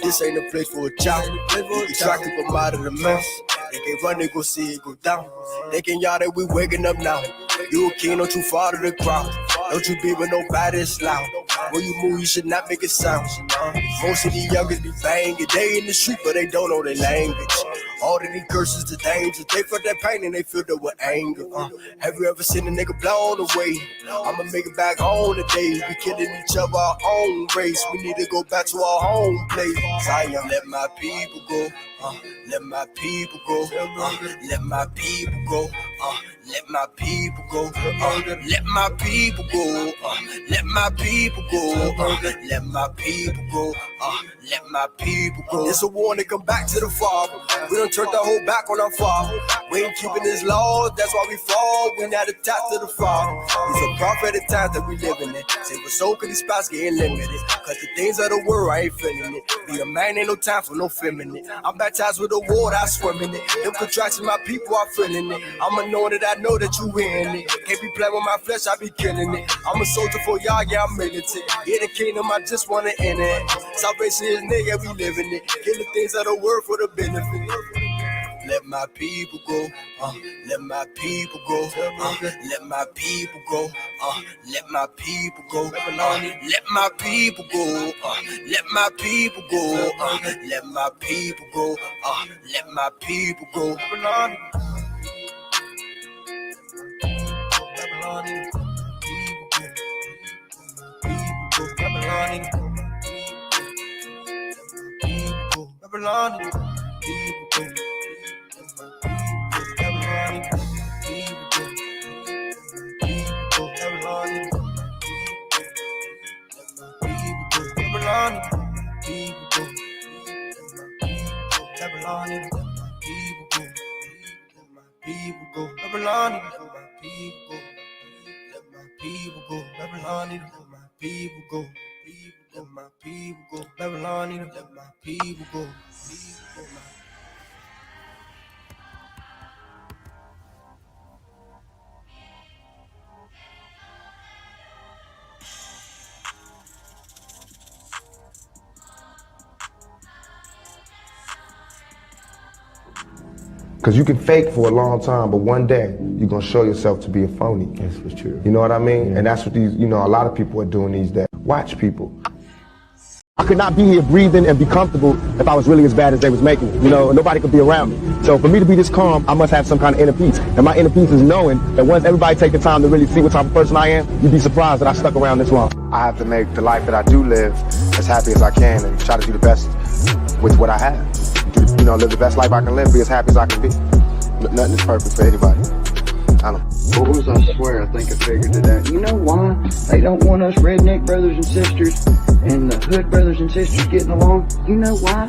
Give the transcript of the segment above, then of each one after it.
This ain't a place for a child. You can try to keep them out of the mess. They can run, they go see it go down. They can y'all that we waking up now. You a king, don't you fall to the crowd. Don't you be with nobody that's loud. When you move, you should not make a sound. Most of these youngers be banging. They in the street, but they don't know their language. All of these curses, the dangers. They feel that pain and they feel that with anger. Have you ever seen a nigga blown away? I'ma make it back home today. We killing each other, our own race. We need to go back to our home place. Zion, let my people go. Let my people go. Let my people go. Let my people go. Let my people go. Let my people go. Let my people go. Let my people go. It's a warning, come back to the Father. We done turned the whole back on our Father. We ain't keeping His laws, that's why we fall. We not attached to the Father. It's a prophetic times that we living in. Save a soul, cause these spots getting limited. Cause the things of the world, I ain't feeling it. Be a man, ain't no time for no feminine. I'm baptized with the water, I swim in it. Them contractions, my people are feeling it. I'm anointed, I know that you in it. Can't be playing with my flesh, I be killing it. I'm a soldier for y'all, yeah, I'm militant. In the kingdom, I just wanna enter it. Salvation is near, yeah, we living it. Kill the things of the world for the benefit. Let my people go, let my people go, let my people go, let my people go, let my people go, let my people go, let my people go, let my people go. Because you can fake for a long time, but one day you're going to show yourself to be a phony. That's for true. You know what I mean? Yeah. And that's what these, a lot of people are doing these days. Watch people. I could not be here breathing and be comfortable if I was really as bad as they was making it. Nobody could be around me. So for me to be this calm, I must have some kind of inner peace. And my inner peace is knowing that once everybody take the time to really see what type of person I am, you'd be surprised that I stuck around this long. I have to make the life that I do live as happy as I can and try to do the best with what I have. Live the best life I can live, be as happy as I can be. Nothing is perfect for anybody. I don't. Boys, I swear, I think I figured it out. You know why they don't want us redneck brothers and sisters and the hood brothers and sisters getting along? You know why?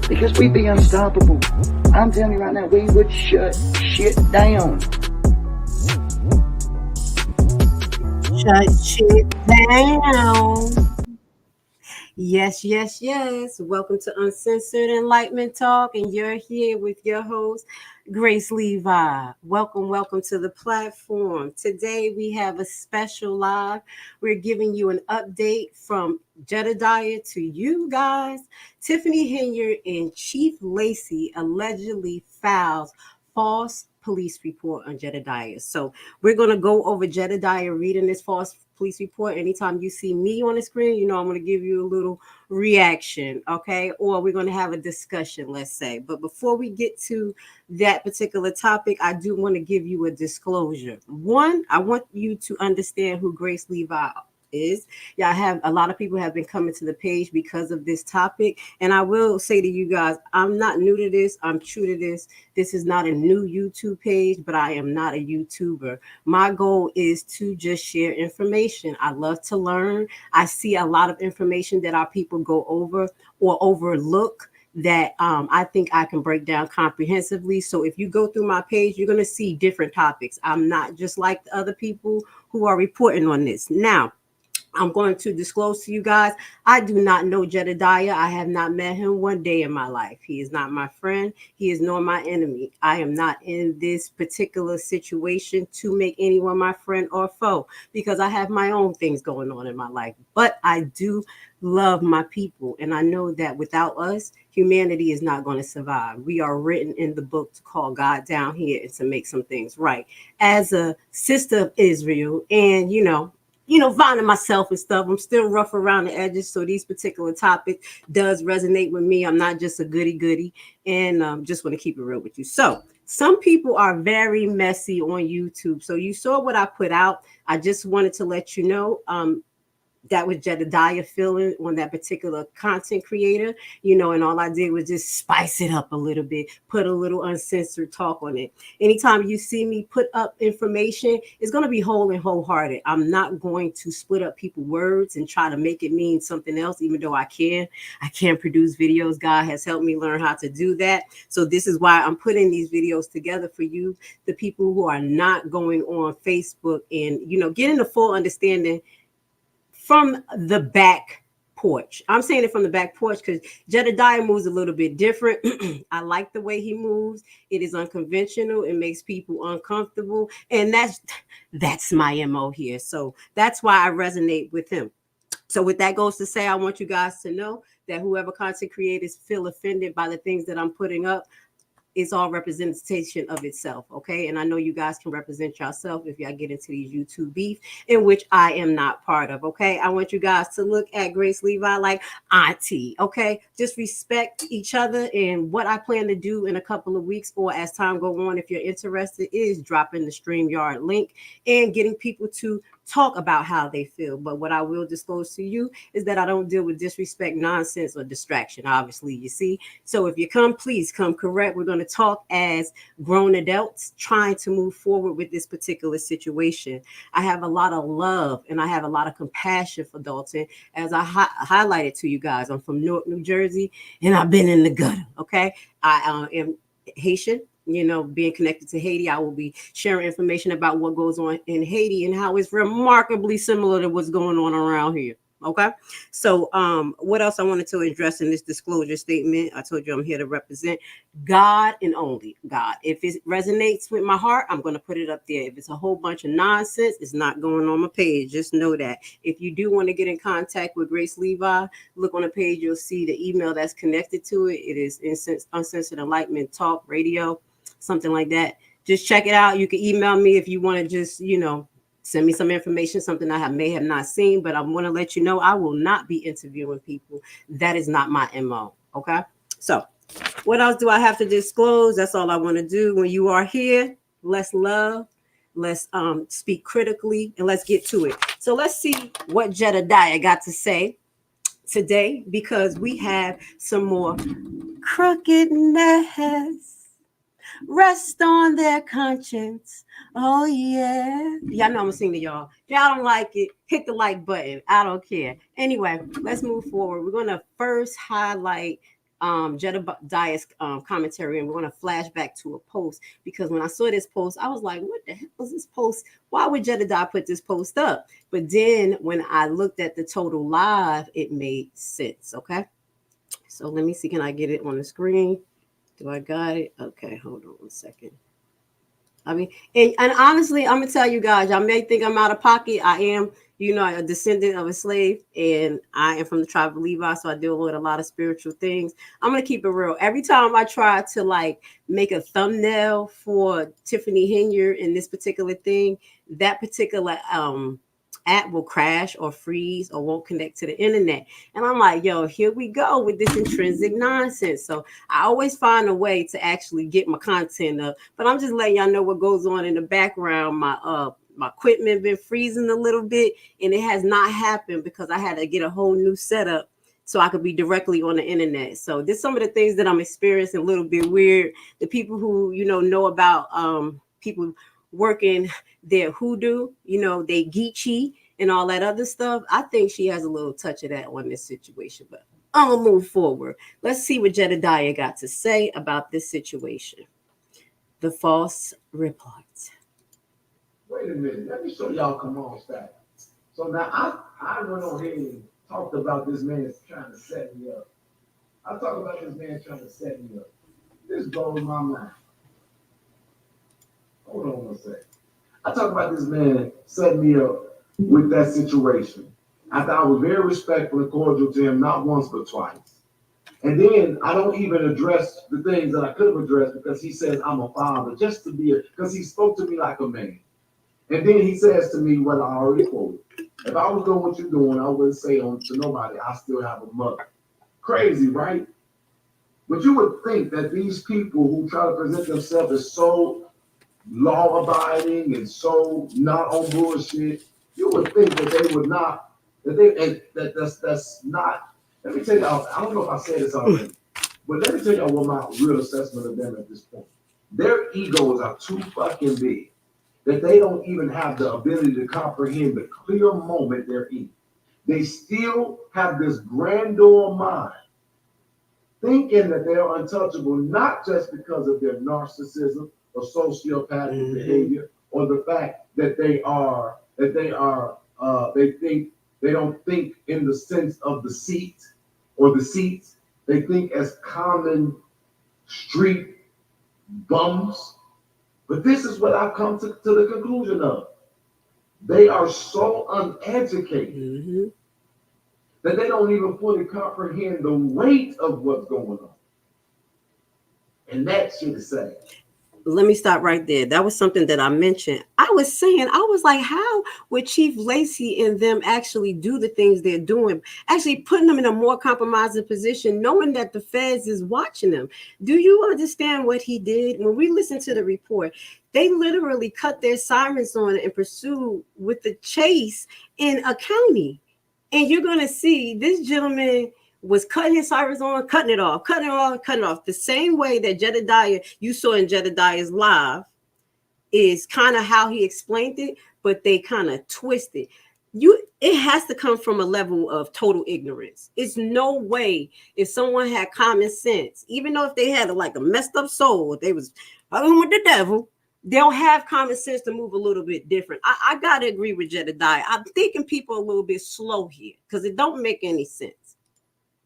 Because we'd be unstoppable. I'm telling you right now, we would shut shit down. Shut shit down. Yes, yes, yes. Welcome to Uncensored Enlightenment Talk, and you're here with your host, Grace Levi. Welcome to the platform. Today we have a special live. We're giving you an update from Jedidiah to you guys. Tiffany Henyard and Chief Lacy allegedly files false police report on Jedidiah. So we're going to go over Jedidiah reading this false police report. Anytime you see me on the screen, I'm going to give you a little reaction, okay? Or we're going to have a discussion, let's say. But before we get to that particular topic, I do want to give you a disclosure. One, I want you to understand who Grace Levi is. Yeah, I have a lot of people have been coming to the page because of this topic. And I will say to you guys, I'm not new to this. I'm true to this. This is not a new YouTube page, but I am not a YouTuber. My goal is to just share information. I love to learn. I see a lot of information that our people go over or overlook that I think I can break down comprehensively. So if you go through my page, you're going to see different topics. I'm not just like the other people who are reporting on this. Now, I'm going to disclose to you guys, I do not know Jedidiah. I have not met him one day in my life. He is not my friend. He is nor my enemy. I am not in this particular situation to make anyone my friend or foe because I have my own things going on in my life. But I do love my people. And I know that without us, humanity is not going to survive. We are written in the book to call God down here and to make some things right. As a sister of Israel and, finding myself and stuff. I'm still rough around the edges, so these particular topics does resonate with me. I'm not just a goody, and just want to keep it real with you. So some people are very messy on YouTube. So you saw what I put out. I just wanted to let you know. That was Jedidiah feeling on that particular content creator, and all I did was just spice it up a little bit, put a little uncensored talk on it. Anytime you see me put up information, it's going to be whole and wholehearted. I'm not going to split up people's words and try to make it mean something else, even though I can produce videos. God has helped me learn how to do that. So this is why I'm putting these videos together for you, the people who are not going on Facebook and, getting a full understanding from the back porch. I'm saying it from the back porch because Jedidiah moves a little bit different. I like the way he moves. It is unconventional. It makes people uncomfortable. And that's my MO here. So that's why I resonate with him. So with that goes to say, I want you guys to know that whoever content creators feel offended by the things that I'm putting up, it's all representation of itself, okay? And I know you guys can represent yourself if y'all get into these YouTube beef, in which I am not part of, okay? I want you guys to look at Grace Levi like auntie, okay? Just respect each other, and what I plan to do in a couple of weeks or as time go on, if you're interested, is dropping the StreamYard link and getting people to talk about how they feel. But what I will disclose to you is that I don't deal with disrespect, nonsense, or distraction, obviously, you see. So if you come, please come correct. We're going to talk as grown adults trying to move forward with this particular situation. I have a lot of love and I have a lot of compassion for Dolton. As I highlighted to you guys, I'm from Newark, New Jersey, and I've been in the gutter, okay? I am Haitian. Being connected to Haiti, I will be sharing information about what goes on in Haiti and how it's remarkably similar to what's going on around here. Okay. So what else I wanted to address in this disclosure statement? I told you I'm here to represent God and only God. If it resonates with my heart, I'm going to put it up there. If it's a whole bunch of nonsense, it's not going on my page. Just know that. If you do want to get in contact with Grace Levi, look on the page. You'll see the email that's connected to it. It is Uncensored Enlightenment Talk Radio, something like that. Just check it out. You can email me if you want to just, send me some information, something I may have not seen, but I want to let you know I will not be interviewing people. That is not my MO. Okay. So what else do I have to disclose? That's all I want to do. When you are here, let's love, let's speak critically, and let's get to it. So let's see what Jedidiah got to say today, because we have some more crookedness rest on their conscience. Oh yeah. Y'all know I'm gonna sing to y'all. If y'all don't like it, hit the like button. I don't care. Anyway, let's move forward. We're gonna first highlight Jedidiah's commentary, and we're gonna flash back to a post, because when I saw this post, I was like, what the hell was this post? Why would Jedidiah put this post up? But then when I looked at the total live, it made sense. Okay. So let me see, can I get it on the screen? Do I got it? Okay, hold on one second. I mean, and honestly, I'm gonna tell you guys, y'all may think I'm out of pocket. I am, a descendant of a slave, and I am from the tribe of Levi, so I deal with a lot of spiritual things. I'm gonna keep it real. Every time I try to make a thumbnail for Tiffany Henyard in this particular thing, that particular app will crash or freeze or won't connect to the internet. And I'm like, yo, here we go with this intrinsic nonsense. So I always find a way to actually get my content up. But I'm just letting y'all know what goes on in the background. My equipment been freezing a little bit, and it has not happened because I had to get a whole new setup so I could be directly on the internet. So this some of the things that I'm experiencing, a little bit weird. The people who know about people working their hoodoo, they Geechee and all that other stuff. I think she has a little touch of that on this situation, but I'm gonna move forward. Let's see what Jedidiah got to say about this situation. The false report. Wait a minute, let me show y'all come on stack. So now I went on here and talked about this man trying to set me up. I talked about this man trying to set me up. This blows my mind. Hold on one second. I talked about this man setting me up with that situation. After I was very respectful and cordial to him, not once but twice. And then I don't even address the things that I could have addressed because he says I'm a father, just to be because he spoke to me like a man. And then he says to me what I already quoted. If I was doing what you're doing, I wouldn't say to nobody, I still have a mother. Crazy, right? But you would think that these people who try to present themselves as so law-abiding and so not on bullshit, you would think that they would not, that's not. Let me tell y'all, I don't know if I said this already, but let me tell y'all what my real assessment of them at this point. Their egos are too fucking big that they don't even have the ability to comprehend the clear moment they're in. They still have this grandeur mind, thinking that they're untouchable, not just because of their narcissism or sociopathic behavior, or the fact that they don't think in the sense of the seat or the seats. They think as common street bums. But this is what I've come to the conclusion of. They are so uneducated that they don't even fully comprehend the weight of what's going on. And that shit is sad. Let me stop right there. That was something that I mentioned. I was like, how would Chief Lacy and them actually do the things they're doing? Actually putting them in a more compromising position, knowing that the feds is watching them. Do you understand what he did? When we listened to the report, they literally cut their sirens on and pursued with the chase in a county. And you're going to see this gentleman was cutting his sirens on, cutting it off. The same way that Jedidiah, you saw in Jedidiah's live, is kind of how he explained it, but they kind of twisted. It has to come from a level of total ignorance. It's no way if someone had common sense, even though if they had like a messed up soul, if they was fucking with the devil, they'll have common sense to move a little bit different. I gotta agree with Jedidiah. I'm thinking people are a little bit slow here because it don't make any sense.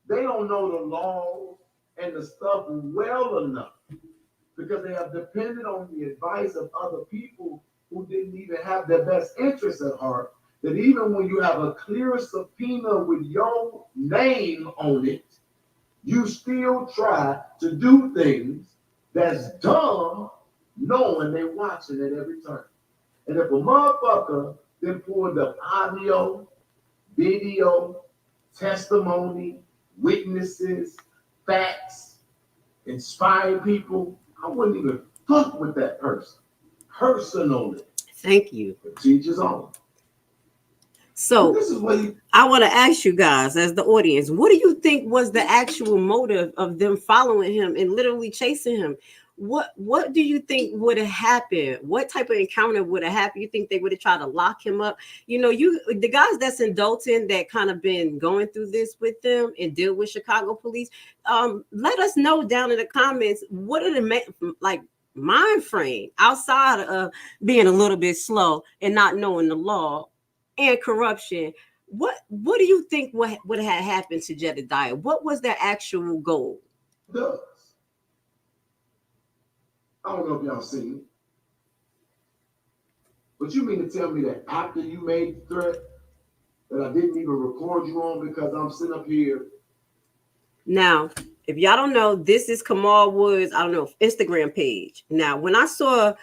They don't know the laws and the stuff well enough because they have depended on the advice of other people who didn't even have their best interests at heart. That even when you have a clear subpoena with your name on it, you still try to do things that's dumb, knowing they're watching at every turn. And if a motherfucker then pulled up audio, video, testimony, witnesses, facts, inspiring people, I wouldn't even fuck with that person personally. Thank you. Teach his own. So I want to ask you guys, as the audience, what do you think was the actual motive of them following him and literally chasing him? What do you think would have happened? What type of encounter would have happened? You think they would have tried to lock him up? You know, the guys that's in Dolton that kind of been going through this with them and deal with Chicago police. Let us know down in the comments, what are the mind frame outside of being a little bit slow and not knowing the law and corruption. What do you think what had happened to Jedidiah? What was their actual goal? I don't know if y'all seen it, but you mean to tell me that after you made the threat that I didn't even record you on because I'm sitting up here? Now, if y'all don't know, this is Kamal Woods, Instagram page. Now, when I saw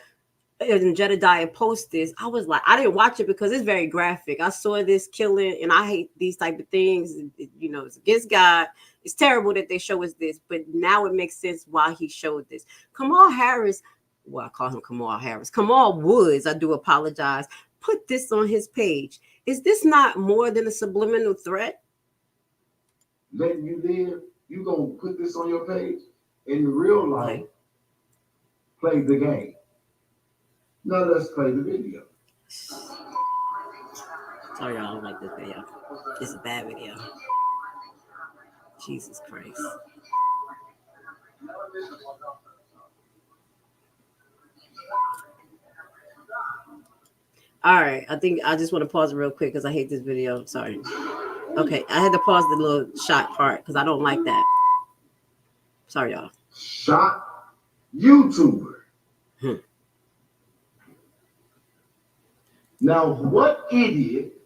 Jedidiah post this, I was like, I didn't watch it because it's very graphic. I saw this killing, and I hate these type of things. You know, it's against God. It's terrible that they show us this, but now it makes sense why he showed this. Kamal Harris, well, I call him Kamal Harris. Kamal Woods, I do apologize, put this on his page. Is this not more than a subliminal threat? Letting you live, you gonna put this on your page? In real life, play the game. Now let's play the video. Sorry, y'all, I don't like this video. It's a bad video. Jesus Christ. All right. I think I just want to pause it real quick because I hate this video. Sorry. Okay. I had to pause the little shot part because I don't like that. Sorry, y'all. Shot YouTuber. Now, what idiot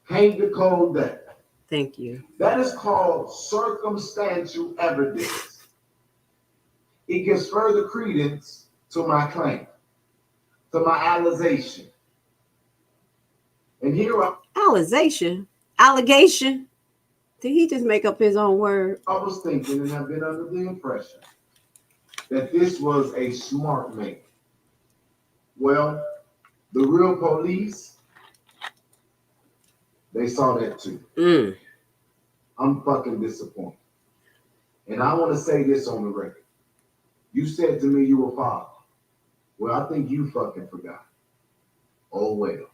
can't decode that? Thank you. That is called circumstantial evidence. It gives further credence to my claim, to my allegation. And here Allegation? Did he just make up his own word? I was thinking and have been under the impression that this was a smart man. Well, the real police, they saw that too. I'm fucking disappointed. And I want to say this on the record. You said to me you were father. Well, I think you fucking forgot. Oh, well.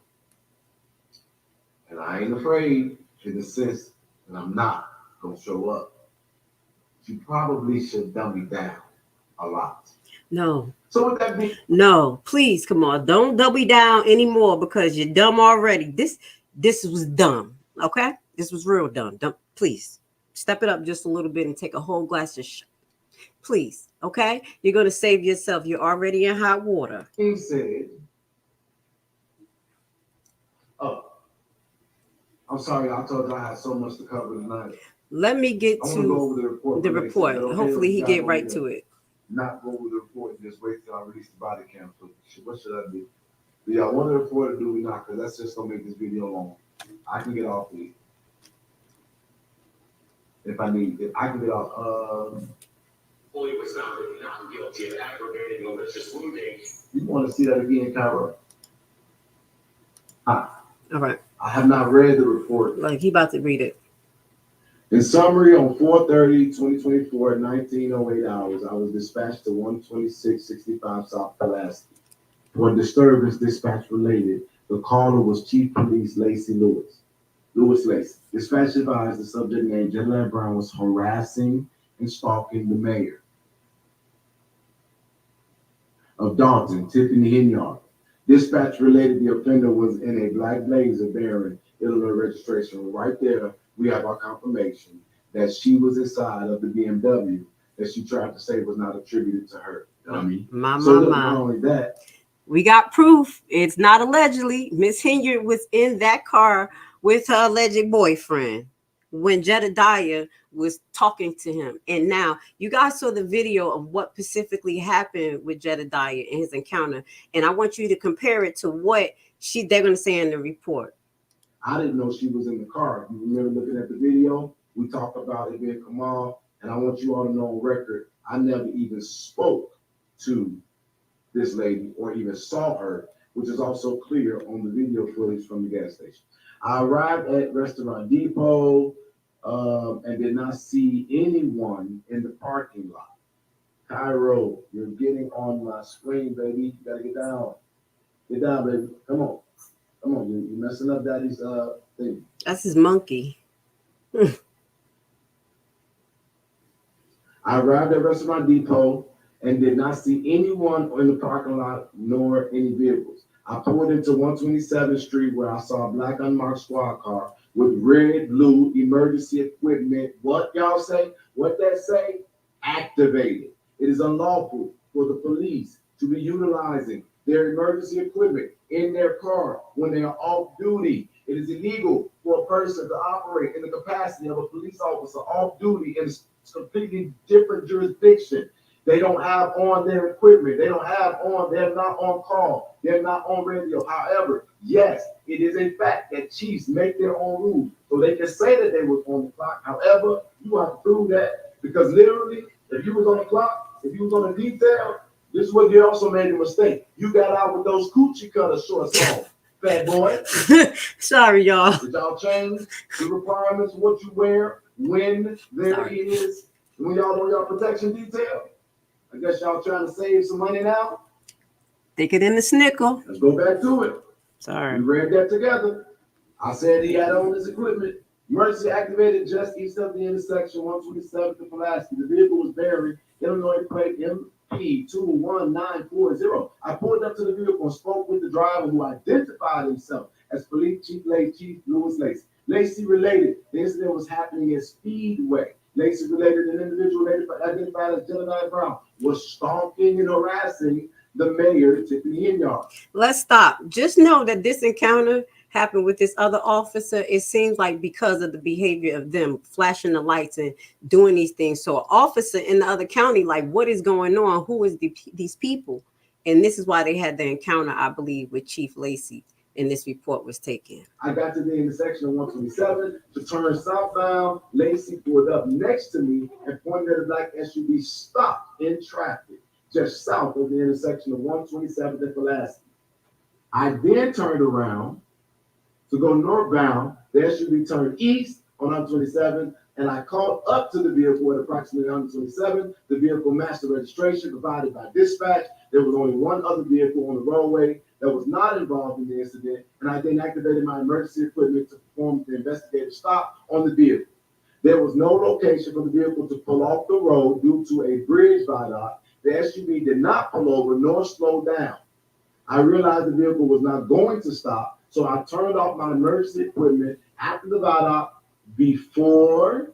And I ain't afraid in the sense that I'm not going to show up. You probably should dumb me down a lot. No. So would that be? No, please, come on. Don't dumb down anymore because you're dumb already. This was dumb, okay? This was real dumb. Please, step it up just a little bit and take a whole glass of shit. Please, okay? You're going to save yourself. You're already in hot water. He said, oh, I'm sorry. I told you I had so much to cover tonight. Let me get to go over the report. Hopefully he get right to it. Not go over the report and just wait till I release the body cam. So what should I do? Do y'all want the report or do we not? Because that's just going to make this video long. I can get off it. If I can get off. He was found not guilty of aggravated malicious wounding. You want to see that again, Kyra? All right. I have not read the report. Like he about to read it. In summary, on 4/30/2024 at 19:08 hours, I was dispatched to 12665 South Pulaski. For disturbance dispatch related, the caller was Chief Police Lacy Lewis Lacy. Dispatch advised the subject named Jedidiah Brown was harassing and stalking the mayor of Dolton, Tiffany Henyard. Dispatch related the offender was in a black Blazer bearing Illinois registration. Right there, we have our confirmation that she was inside of the BMW that she tried to say was not attributed to her. Not only that, we got proof. It's not allegedly. Miss Henyard was in that car with her alleged boyfriend when Jedidiah was talking to him. And now you guys saw the video of what specifically happened with Jedidiah in his encounter. And I want you to compare it to what they're going to say in the report. I didn't know she was in the car. You remember looking at the video? We talked about it being Kamal. And I want you all to know on record, I never even spoke to this lady or even saw her, which is also clear on the video footage from the gas station. I arrived at Restaurant Depot and did not see anyone in the parking lot. Cairo, you're getting on my screen, baby. You gotta get down. Get down, baby. Come on. Come on, you're messing up daddy's thing. That's his monkey. I arrived at Restaurant Depot and did not see anyone in the parking lot nor any vehicles. I pulled into 127th Street where I saw a black unmarked squad car with red, blue emergency equipment. What y'all say? What that say? Activated. It is unlawful for the police to be utilizing their emergency equipment in their car when they are off duty. It is illegal for a person to operate in the capacity of a police officer off duty in a completely different jurisdiction. They don't have on their equipment. They're not on call. They're not on radio. However, yes, it is a fact that chiefs make their own rules. So they can say that they was on the clock. However, you have to prove that because literally, if you was on the clock, if you was on the detail, this is what you also made a mistake. You got out with those coochie cutter shorts on, fat boy. Sorry, y'all. Did y'all change the requirements of what you wear when there is, when y'all know y'all protection detail? I guess y'all trying to save some money now? Stick it in the snickle. Let's go back to it. Sorry. We read that together. I said he had on his equipment. Emergency activated just east of the intersection, 127th and Pulaski. The vehicle was buried, Illinois plate MP21940. I pulled up to the vehicle and spoke with the driver, who identified himself as Police Chief Lacy. Lacy related the incident was happening at Speedway. Lacy related an individual identified as Jedidiah Brown was stalking and harassing the mayor, Tiffany Henyard. Let's stop. Just know that this encounter happened with this other officer. It seems like because of the behavior of them flashing the lights and doing these things. So an officer in the other county, like, what is going on? Who is these people? And this is why they had the encounter, I believe, with Chief Lacy. And this report was taken. I got to the intersection of 127 to turn southbound. Lacy pulled up next to me and pointed at a black SUV stopped in traffic just south of the intersection of 127 and Pulaski. I then turned around to go northbound. The SUV turned east on 127, and I called up to the vehicle at approximately 127. The vehicle matched the registration provided by dispatch. There was only one other vehicle on the roadway that was not involved in the incident, and I then activated my emergency equipment to perform the investigative stop on the vehicle. There was no location for the vehicle to pull off the road due to a bridge viaduct. The SUV did not pull over nor slow down. I realized the vehicle was not going to stop, so I turned off my emergency equipment after the viaduct before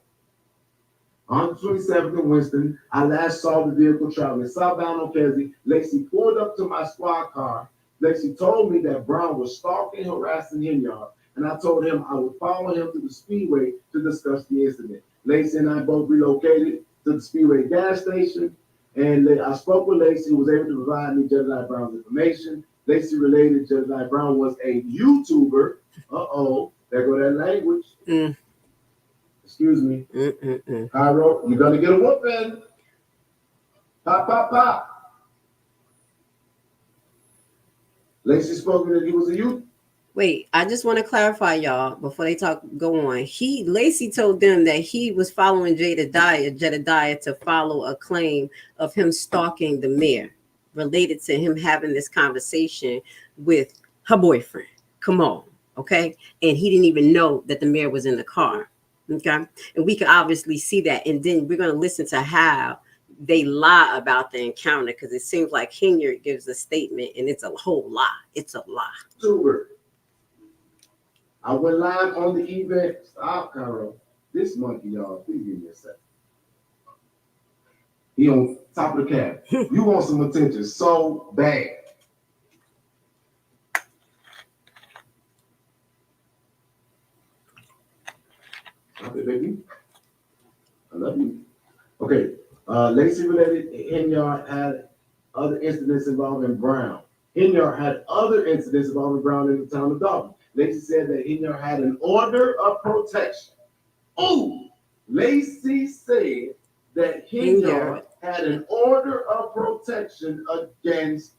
127th and Winston. I last saw the vehicle traveling southbound on Kedzie. Lacy pulled up to my squad car. Lacy told me that Brown was stalking, harassing Henyard, and I told him I would follow him to the Speedway to discuss the incident. Lacy and I both relocated to the Speedway gas station, and I spoke with Lacy, who was able to provide me Jedidiah Brown's information. Lacy related Jedidiah Brown was a YouTuber. There go that language. Excuse me. Cairo, you're gonna get a whooping. Pop, pop, pop. Lacy spoke that he was a youth. Wait, I just want to clarify, y'all, before they go on. Lacy told them that he was following Jedidiah to follow a claim of him stalking the mayor, related to him having this conversation with her boyfriend. Come on, okay? And he didn't even know that the mayor was in the car, okay? And we can obviously see that. And then we're going to listen to how they lie about the encounter, because it seems like Henyard gives a statement and it's a whole lie. It's a lie. Super. I went live on the event. Stop, Cairo. This monkey, y'all. Please give me a second. He on top of the cab. You want some attention so bad. Stop it, baby. I love you. Okay. Lacy related Henyard had other incidents involving Brown. Henyard had other incidents involving Brown in the town of Dolton. Lacy said that Henyard had an order of protection. Oh, Lacy said that Henyard had an order of protection against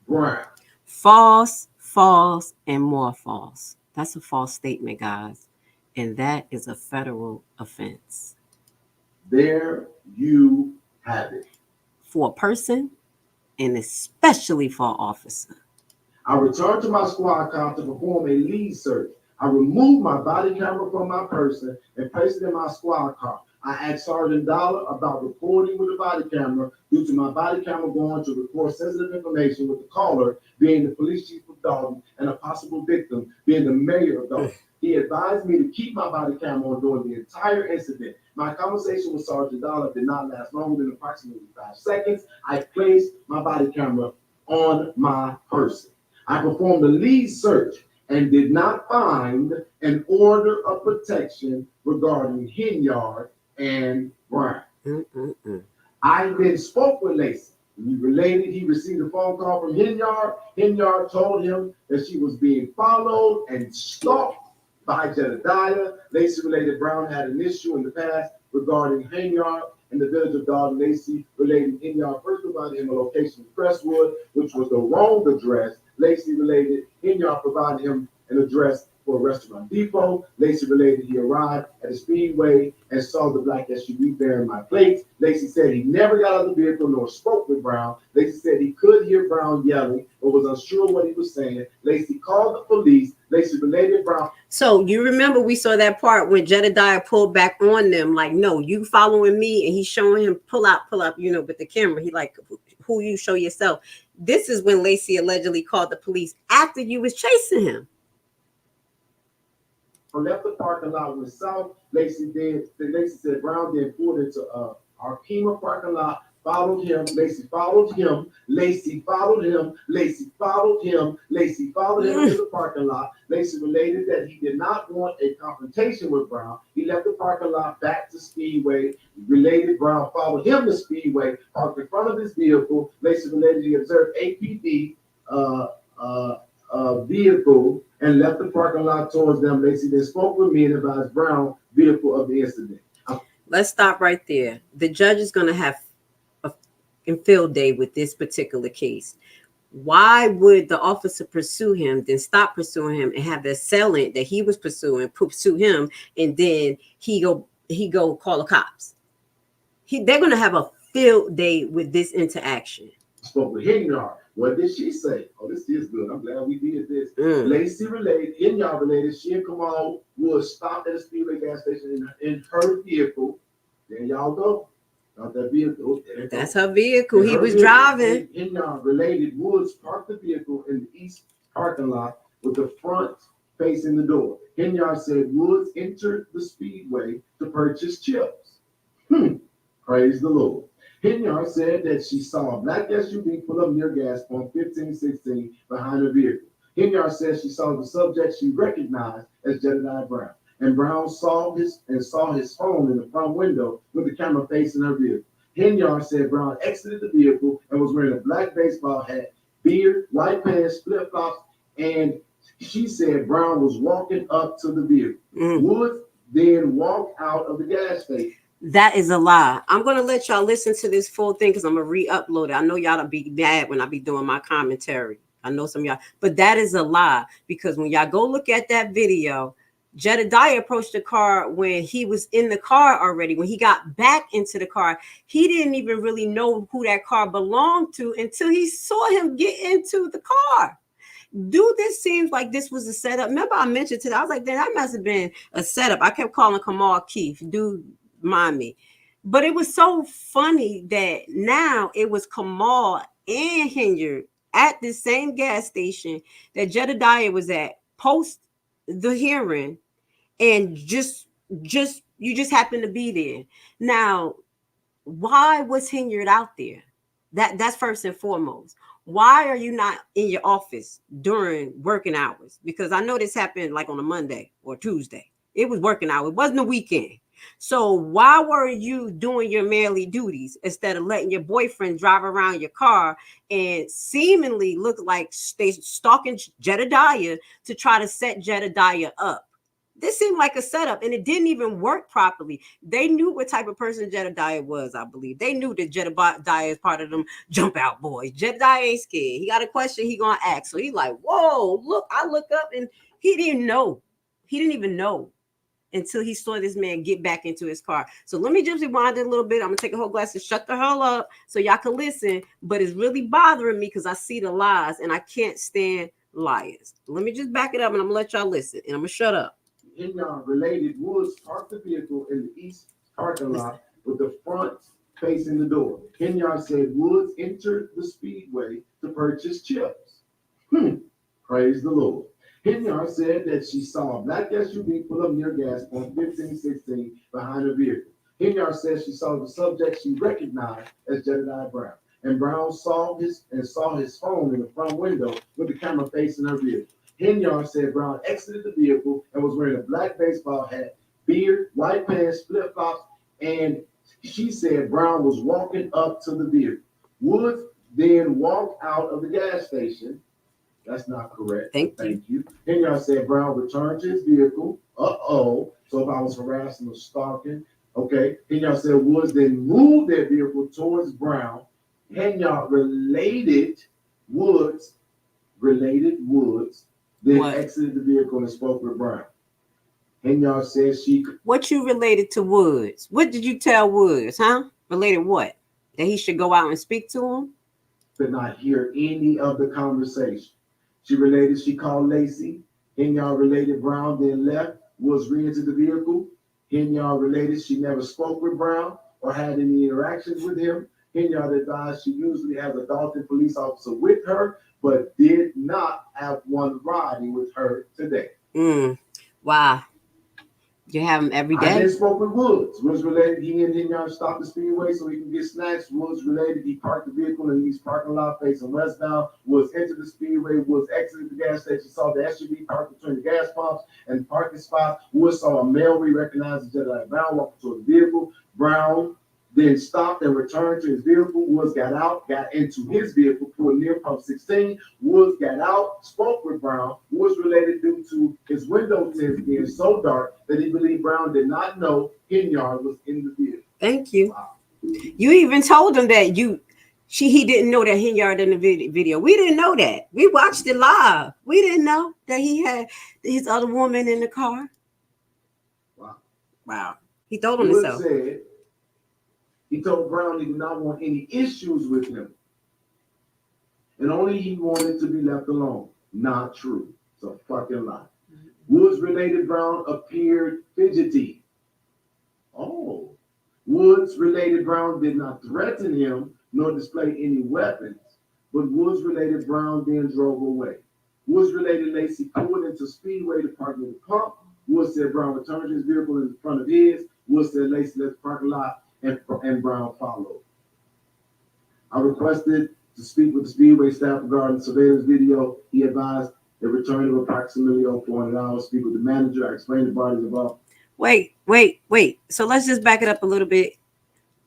Brown. False, false, and more false. That's a false statement, guys. And that is a federal offense. There you have it. For a person, and especially for an officer. I returned to my squad car to perform a lead search. I removed my body camera from my person and placed it in my squad car. I asked Sergeant Dollar about recording with the body camera due to my body camera going to record sensitive information, with the caller being the police chief of Dolton and a possible victim being the mayor of Dolton. He advised me to keep my body camera on during the entire incident. My conversation with Sergeant Dollar did not last longer than approximately 5 seconds. I placed my body camera on my person. I performed a lead search and did not find an order of protection regarding Henyard and Brown. I then spoke with Lacy. He received a phone call from Henyard. Henyard told him that she was being followed and stalked by Jedidiah. Lacy related Brown had an issue in the past regarding Henyard in the village of Dolton. Lacy related Henyard first provided him a location in Crestwood, which was the wrong address. Lacy related Henyard provided him an address for a restaurant depot. Lacy related he arrived at the speedway and saw the black SUV bearing my plates. Lacy said he never got out of the vehicle nor spoke with Brown. Lacy said he could hear Brown yelling but was unsure what he was saying. Lacy called the police. Lacy related Brown. So you remember we saw that part when Jedidiah pulled back on them, like, no, you following me, and he's showing him pull out, with the camera. He like, who you show yourself. This is when Lacy allegedly called the police after you was chasing him. Left the parking lot went south. Lacy said Brown then pulled into Arkema parking lot, followed him. Lacy followed him. Lacy followed him. Lacy followed him. Lacy followed him to the parking lot. Lacy related that he did not want a confrontation with Brown. He left the parking lot back to Speedway. Related Brown followed him to Speedway, parked in front of his vehicle. Lacy related he observed APD vehicle and left the parking lot towards them. Lacy then spoke with me and advised Brown vehicle of the incident. Let's stop right there. The judge is going to have a field day with this particular case. Why would the officer pursue him, then stop pursuing him, and have the assailant that he was pursuing pursue him, and then he go call the cops? They're going to have a field day with this interaction. Spoke with Henyard. What did she say? Oh, this is good. I'm glad we did this. Lacy related, Henyard related, she and Kamal would stop at a Speedway gas station in her vehicle. There y'all go. Got that vehicle. That's her vehicle. He was driving. Henyard related, Woods parked the vehicle in the east parking lot with the front facing the door. Henyard said Woods entered the Speedway to purchase chips. Praise the Lord. Henyard said that she saw a black SUV pull up near gas pump 1516 behind her vehicle. Henyard said she saw the subject she recognized as Jedidiah Brown, and Brown saw his phone in the front window with the camera facing her vehicle. Henyard said Brown exited the vehicle and was wearing a black baseball hat, beard, white pants, flip-flops, and she said Brown was walking up to the vehicle. Woods then walked out of the gas station. That is a lie. I'm going to let y'all listen to this full thing because I'm going to re-upload it. I know y'all don't be mad when I be doing my commentary. I know some of y'all, but that is a lie because when y'all go look at that video, Jedidiah approached the car when he was in the car already. When he got back into the car, he didn't even really know who that car belonged to until he saw him get into the car. Dude, this seems like this was a setup. Remember I mentioned today, I was like, that must have been a setup. I kept calling Kamal Keith. Dude, mind me. But it was so funny that now it was Kamal and Henyard at the same gas station that Jedidiah was at post the hearing, and you just happened to be there. Now, why was Henyard out there? That's first and foremost. Why are you not in your office during working hours? Because I know this happened like on a Monday or Tuesday. It was working hours. It wasn't a weekend. So why were you doing your manly duties instead of letting your boyfriend drive around your car and seemingly look like they stalking Jedidiah to try to set Jedidiah up? This seemed like a setup, and it didn't even work properly. They knew what type of person Jedidiah was, I believe. They knew that Jedidiah is part of them jump out boys. Jedidiah ain't scared. He got a question he gonna ask. So he's like, whoa, look, I look up, and he didn't know. He didn't even know until he saw this man get back into his car. So let me just rewind it a little bit. I'm gonna take a whole glass and shut the hell up so y'all can listen. But it's really bothering me because I see the lies and I can't stand liars. Let me just back it up and I'm gonna let y'all listen and I'm gonna shut up. Henyard related, Woods parked the vehicle in the east parking lot with the front facing the door. Henyard said Woods entered the Speedway to purchase chips. Praise the Lord. Henyard said that she saw a black SUV pull up near gas pump 1516 behind her vehicle. Henyard said she saw the subject she recognized as Jedidiah Brown, and Brown saw his phone in the front window with the camera facing her vehicle. Henyard said Brown exited the vehicle and was wearing a black baseball hat, beard, white pants, flip-flops, and she said Brown was walking up to the vehicle. Woods then walked out of the gas station. That's not correct. Thank you. Henyard said Brown returned to his vehicle. So if I was harassing or stalking, okay. Henyard said Woods then moved their vehicle towards Brown. Henyard related Woods then What? exited the vehicle and spoke with Brown. Henyard said she What you related to Woods? What did you tell Woods, huh? Related what? That he should go out and speak to him? could not hear any of the conversation. She related she called Lacy. Henyard related Brown then left, was re-entered the vehicle. Henyard related she never spoke with Brown or had any interactions with him. Henyard advised she usually has a Dolton police officer with her, but did not have one riding with her today. Wow. You have him every I day? then spoke with Woods. Woods related he and Henyard stopped the speedway so he can get snacks. Woods related he parked the vehicle in the east parking lot facing westbound. Woods entered the speedway. Woods exited the gas station, saw the SUV parked between the gas pumps and the parking spots. Woods saw a male we recognized as Jedidiah Brown walking toward the vehicle. Brown then stopped and returned to his vehicle. Woods got out, got into his vehicle, pulled near pump 16. Woods got out, spoke with Brown. Woods related due to his window tints being so dark that he believed Brown did not know Henyard was in the vehicle. Thank you. Wow. You even told him that he didn't know that Henyard in the video. We didn't know that. We watched it live. We didn't know that he had his other woman in the car. Wow. He told him Woods himself. said he told Brown he did not want any issues with him. And only he wanted to be left alone. Not true. It's a fucking lie. Woods related Brown appeared fidgety. Oh. Woods related Brown did not threaten him nor display any weapons. But Woods related Brown then drove away. Woods related Lacy pulled into Speedway to park near the pump. Woods said Brown returned his vehicle in front of his. Woods said Lacy left the parking lot and Brown followed. I requested to speak with the Speedway staff regarding the surveillance video. He advised a return of approximately 400 hours. Speak with the manager. I explained the bodies involved. Wait. So let's just back it up a little bit.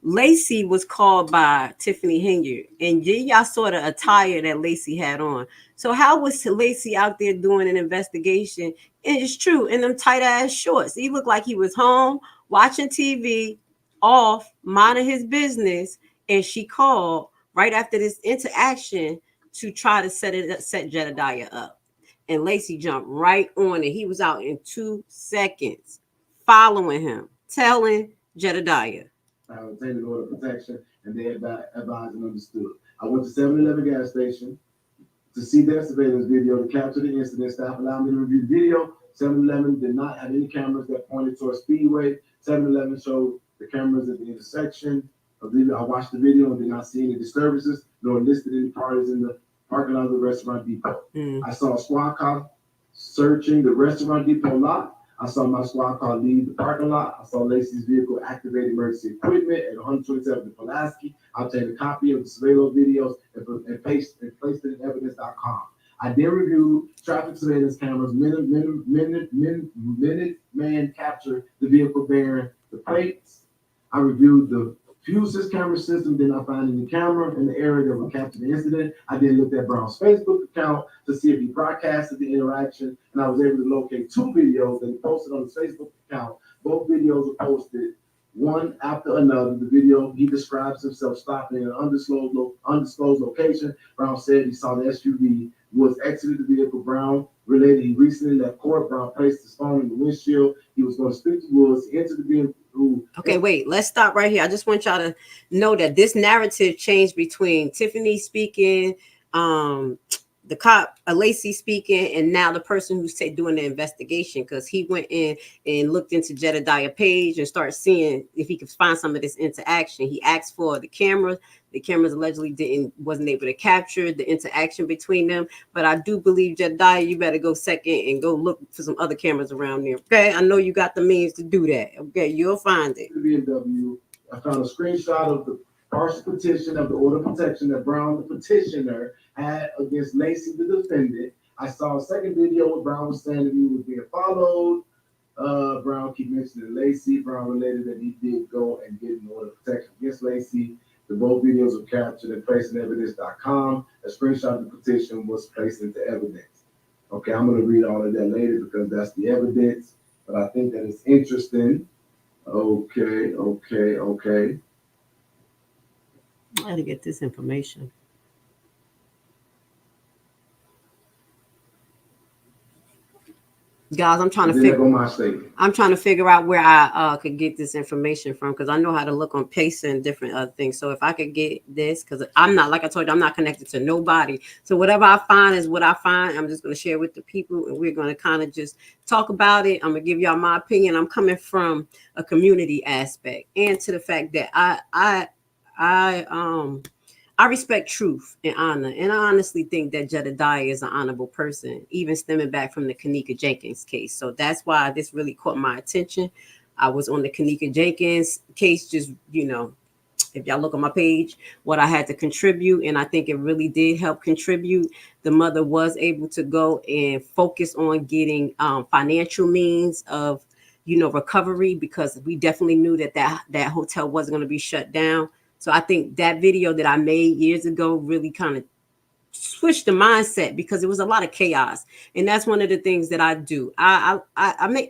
Lacy was called by Tiffany Henyard, and y'all saw the attire that Lacy had on. So how was Lacy out there doing an investigation? And it's true, in them tight ass shorts. He looked like he was home watching TV, off, minding his business, and she called right after this interaction to try to set Jedidiah up. And Lacy jumped right on it. He was out in 2 seconds, following him, telling Jedidiah. I obtained an order of protection, and they advised and understood. I went to 7-Eleven gas station to see their surveillance video to capture the incident. Staff allowed me to review the video. 7-Eleven did not have any cameras that pointed towards Speedway. 7-Eleven showed the cameras at the intersection. I watched the video and did not see any disturbances, nor listed any parties in the parking lot of the restaurant depot. I saw a squad car searching the restaurant depot lot. I saw my squad car leave the parking lot. I saw Lacy's vehicle activate emergency equipment at 127 Pulaski. I obtained a copy of the surveillance videos and placed it in evidence.com. I then reviewed traffic surveillance cameras. Minute man captured the vehicle bearing the plates. I reviewed the Fuse's camera system, did not find any camera in the area that would capture the incident. I then looked at Brown's Facebook account to see if he broadcasted the interaction, and I was able to locate 2 videos that he posted on his Facebook account. Both videos were posted one after another. The video, he describes himself stopping in an undisclosed location. Brown said he saw the SUV, was exited the vehicle. Brown related he recently left court. Brown placed his phone in the windshield. He was going to speak to Woods. He entered the vehicle. Okay, wait, let's stop right here. I just want y'all to know that this narrative changed between Tiffany speaking, the cop, Lacy speaking, and now the person who's doing the investigation, because he went in and looked into Jedidiah page and started seeing if he could find some of this interaction. He asked for the cameras. The cameras allegedly wasn't able to capture the interaction between them. But I do believe, Jedidiah, you better go second and go look for some other cameras around there. Okay, I know you got the means to do that. Okay, you'll find it. BMW. I found a screenshot of the partial petition of the order of protection that Brown, the petitioner, had against Lacy, the defendant. I saw a second video where Brown was saying that he was being followed. Brown keep mentioning Lacy. Brown related that he did go and get an order of protection against Lacy. The both videos were captured and placed in evidence.com. A screenshot of the petition was placed into evidence. Okay, I'm going to read all of that later because that's the evidence, but I think that it's interesting. Okay. I had to get this information. Guys, I'm trying to figure out where I could get this information from, because I know how to look on PACE and different other things. So if I could get this, because I'm not, like I told you, I'm not connected to nobody. So whatever I find is what I find. I'm just going to share with the people, and we're going to kind of just talk about it. I'm going to give y'all my opinion. I'm coming from a community aspect, and to the fact that I respect truth and honor, and I honestly think that Jedidiah is an honorable person, even stemming back from the Kanika Jenkins case. So that's why this really caught my attention. I was on the Kanika Jenkins case, just, you know, if y'all look on my page, what I had to contribute, and I think it really did help contribute. The mother was able to go and focus on getting financial means of, you know, recovery, because we definitely knew that hotel wasn't going to be shut down. So I think that video that I made years ago really kind of switched the mindset, because it was a lot of chaos. And that's one of the things that I do. I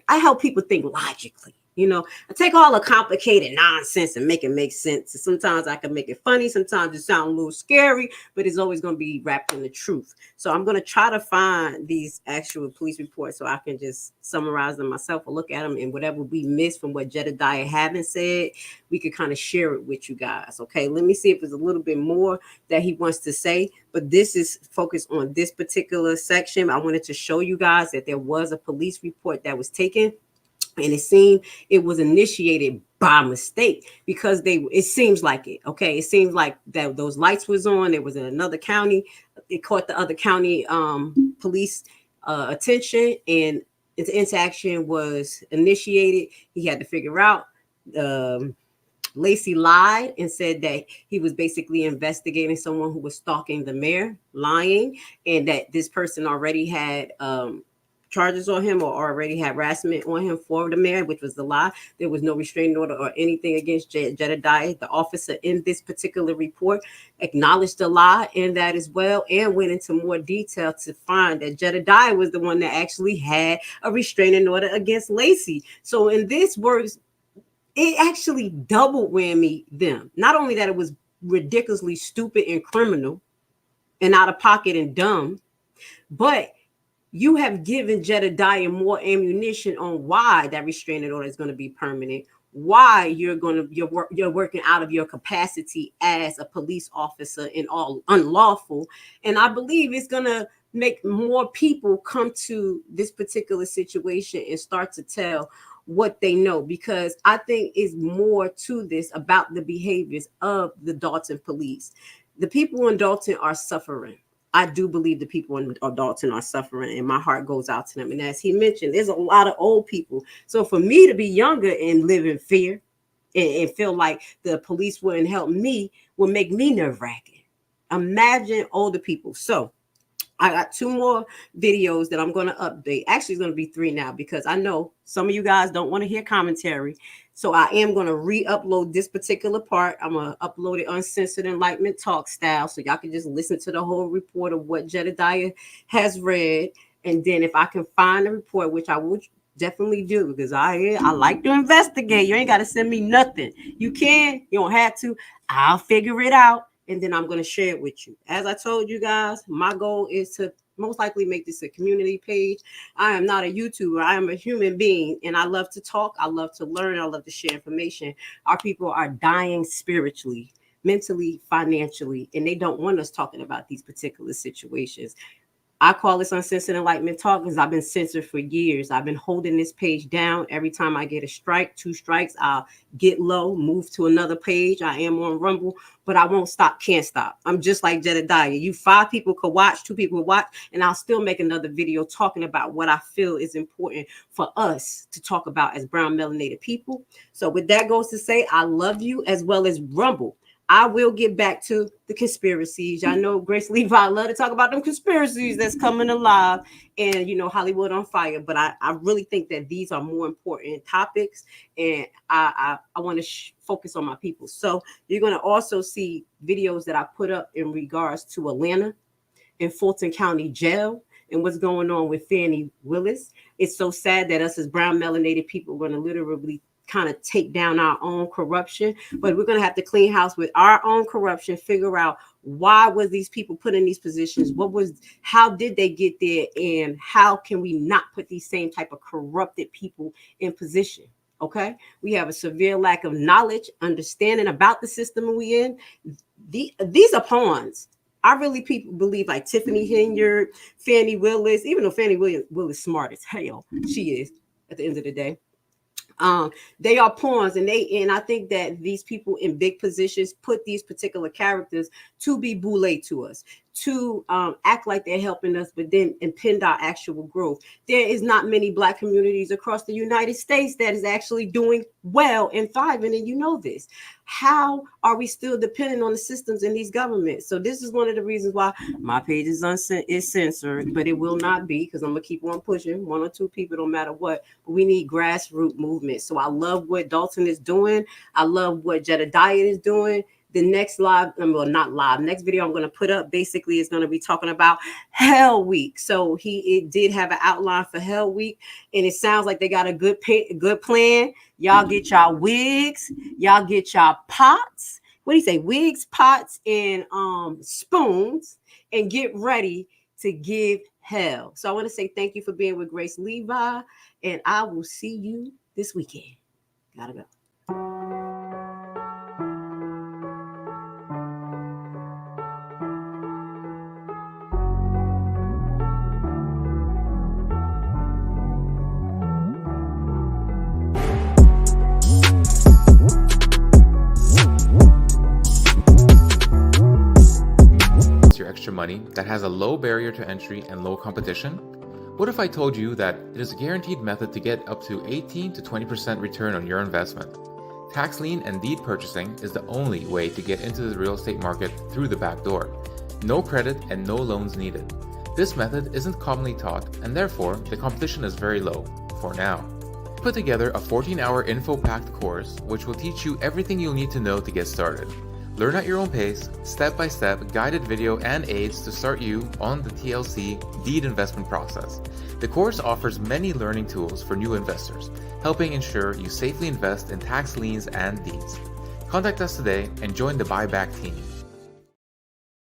help people think logically. You know, I take all the complicated nonsense and make it make sense. And sometimes I can make it funny. Sometimes it sounds a little scary, but it's always going to be wrapped in the truth. So I'm going to try to find these actual police reports so I can just summarize them myself or look at them, and whatever we missed from what Jedidiah haven't said, we could kind of share it with you guys. Okay, let me see if there's a little bit more that he wants to say, but this is focused on this particular section. I wanted to show you guys that there was a police report that was taken, and it seemed it was initiated by mistake, because it seems like it. Okay, it seems like that those lights was on. It was in another county. It caught the other county police attention, and its interaction was initiated. He had to figure out. Lacy lied and said that he was basically investigating someone who was stalking the mayor, lying, and that this person already had charges on him or already had harassment on him for the mayor, which was the lie. There was no restraining order or anything against Jedidiah. The officer in this particular report acknowledged the lie in that as well, and went into more detail to find that Jedidiah was the one that actually had a restraining order against Lacy. So in this works, it actually double whammy them. Not only that it was ridiculously stupid and criminal and out of pocket and dumb, but you have given Jedidiah more ammunition on why that restraining order is going to be permanent, why you're working out of your capacity as a police officer and all unlawful. And I believe it's going to make more people come to this particular situation and start to tell what they know, because I think is more to this about the behaviors of the Dolton police. The people in Dolton are suffering. I do believe the people in Dolton are suffering, and my heart goes out to them. And as he mentioned, there's a lot of old people. So for me to be younger and live in fear and feel like the police wouldn't help me would make me nerve-wracking. Imagine older people. So I got 2 more videos that I'm going to update. Actually, it's going to be 3 now, because I know some of you guys don't want to hear commentary. So I am going to re-upload this particular part. I'm going to upload it uncensored enlightenment talk style, so y'all can just listen to the whole report of what Jedidiah has read. And then if I can find a report, which I would definitely do, because I like to investigate. You ain't got to send me nothing. You can. You don't have to. I'll figure it out, and then I'm going to share it with you. As I told you guys, my goal is to most likely make this a community page. I am not a YouTuber. I am a human being, and I love to talk. I love to learn. I love to share information. Our people are dying spiritually, mentally, financially, and they don't want us talking about these particular situations. I call this Uncensored Enlightenment Talk because I've been censored for years. I've been holding this page down. Every time I get a strike, 2 strikes, I'll get low, move to another page. I am on Rumble, but I won't stop, can't stop. I'm just like Jedidiah. You 5 people could watch, 2 people would watch, and I'll still make another video talking about what I feel is important for us to talk about as brown melanated people. So with that goes to say, I love you as well as Rumble. I will get back to the conspiracies. I know Grace Levi love to talk about them conspiracies that's coming alive and, you know, Hollywood on fire. But I really think that these are more important topics, and I want to focus on my people. So you're going to also see videos that I put up in regards to Atlanta and Fulton County Jail and what's going on with Fannie Willis. It's so sad that us as brown melanated people are going to literally kind of take down our own corruption, but we're going to have to clean house with our own corruption, figure out Why was these people put in these positions? How did they get there? And how can we not put these same type of corrupted people in position? Okay. We have a severe lack of knowledge, understanding about the system we in. These are pawns. I really believe like Tiffany Henyard, Fannie Willis, even though Fannie Willis smart as hell, she is at the end of the day. They are pawns, and I think that these people in big positions put these particular characters to be boule to us, to act like they're helping us, but then impede our actual growth. There is not many Black communities across the United States that is actually doing well and thriving, and you know this. How are we still dependent on the systems in these governments? So this is one of the reasons why my page is censored, but it will not be, because I'm gonna keep on pushing. 1 or 2 people, don't matter what. But we need grassroots movement. So I love what Dolton is doing. I love what Jedidiah is doing. The next next video I'm going to put up basically is going to be talking about Hell Week. So it did have an outline for Hell Week, and it sounds like they got a good plan. Y'all get y'all wigs, y'all get y'all pots. What do you say? Wigs, pots, and spoons, and get ready to give hell. So I want to say thank you for being with Grace Levi, and I will see you this weekend. Gotta go. Your extra money that has a low barrier to entry and low competition? What if I told you that it is a guaranteed method to get up to 18 to 20% return on your investment? Tax lien and deed purchasing is the only way to get into the real estate market through the back door. No credit and no loans needed. This method isn't commonly taught, and therefore the competition is very low, for now. Put together a 14-hour info-packed course which will teach you everything you'll need to know to get started. Learn at your own pace, step-by-step guided video and aids to start you on the TLC deed investment process. The course offers many learning tools for new investors, helping ensure you safely invest in tax liens and deeds. Contact us today and join the buyback team.